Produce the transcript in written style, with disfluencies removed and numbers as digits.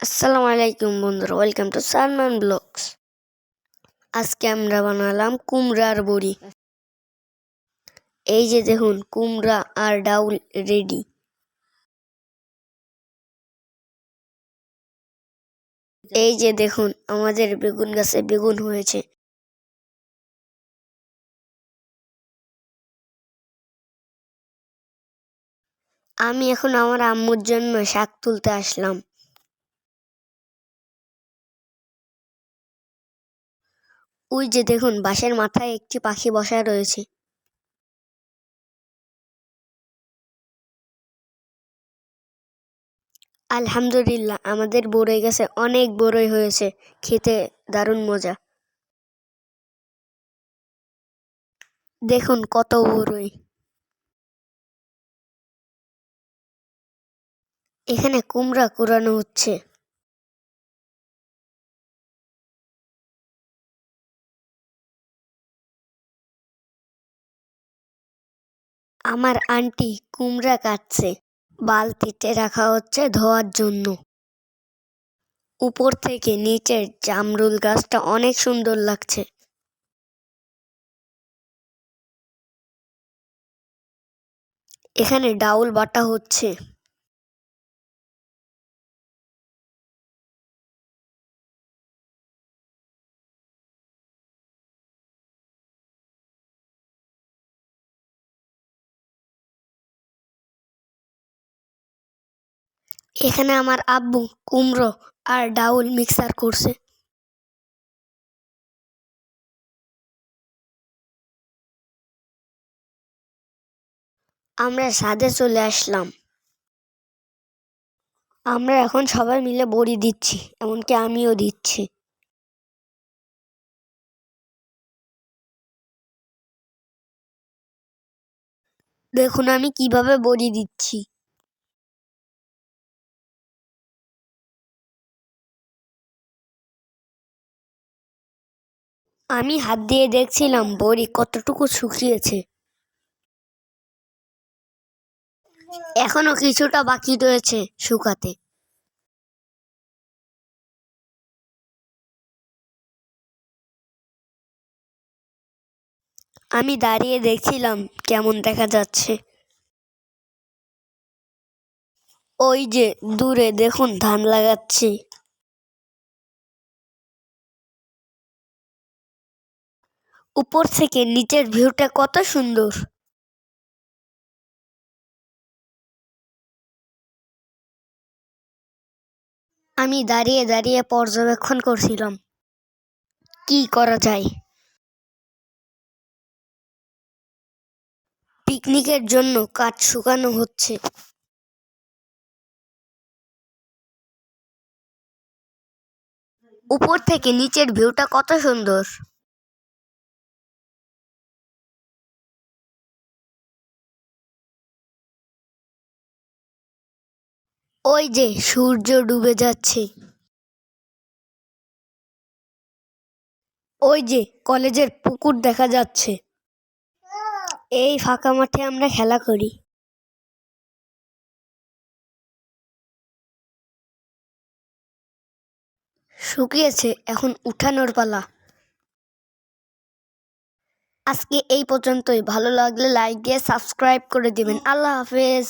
আসসালামু আলাইকুম বন্ধুরা, ওয়েলকাম টু সালমান ব্লগস। আজকে আমরা বানালাম কুমড়ার বড়ি। এই যে দেখুন, কুমড়া আর ডাউল রেডি। এই যে দেখুন, আমাদের বেগুন গাছে বেগুন হয়েছে। আমি এখন আমার আম্মুর জন্য শাক তুলতে আসলাম। ওই যে দেখুন, বাঁশের মাথায় একটি পাখি বসা রয়েছে। আলহামদুলিল্লাহ, আমাদের বড়ই গাছে অনেক বড়ই হয়েছে, খেতে দারুণ মজা। দেখুন কত বড়ই। এখানে কুমড়া কুড়ানো হচ্ছে। আমার আন্টি কুমড়া কাটছে, বালতিতে রাখা হচ্ছে ধোয়ার জন্য। উপর থেকে নিচের জামরুল গাছটা অনেক সুন্দর লাগছে। এখানে ডাউল বাটা হচ্ছে। এখানে আমার আব্বু কুমড়ো আর ডাউল মিক্সার করছে। আমরা ছাদে চলে আসলাম। আমরা এখন সবাই মিলে বড়ি দিচ্ছি, এমনকি আমিও দিচ্ছি। দেখুন আমি কিভাবে বড়ি দিচ্ছি। আমি হাত দিয়ে দেখছিলাম বড়ি কতটুকু শুকিয়েছে। এখনো কিছুটা বাকি রয়েছে শুকাতে। আমি দাঁড়িয়ে দেখছিলাম কেমন দেখা যাচ্ছে। ওই যে দূরে দেখুন ধান লাগাচ্ছে। উপর থেকে নিচের ভিউটা কত সুন্দর। আমি দাঁড়িয়ে দাঁড়িয়ে পর্যবেক্ষণ করছিলাম কি করা যায়। পিকনিকের জন্য কাঠ শুকানো হচ্ছে। উপর থেকে নিচের ভিউটা কত সুন্দর। ওই যে সূর্য ডুবে যাচ্ছে। ওই যে কলেজের পুকুর দেখা যাচ্ছে। এই ফাঁকা মাঠে আমরা খেলা করি। শুকিয়েছে, এখন উঠানোর পালা। আজকে এই পর্যন্তই। ভালো লাগলে লাইক দিয়ে সাবস্ক্রাইব করে দিবেন। আল্লাহ হাফেজ।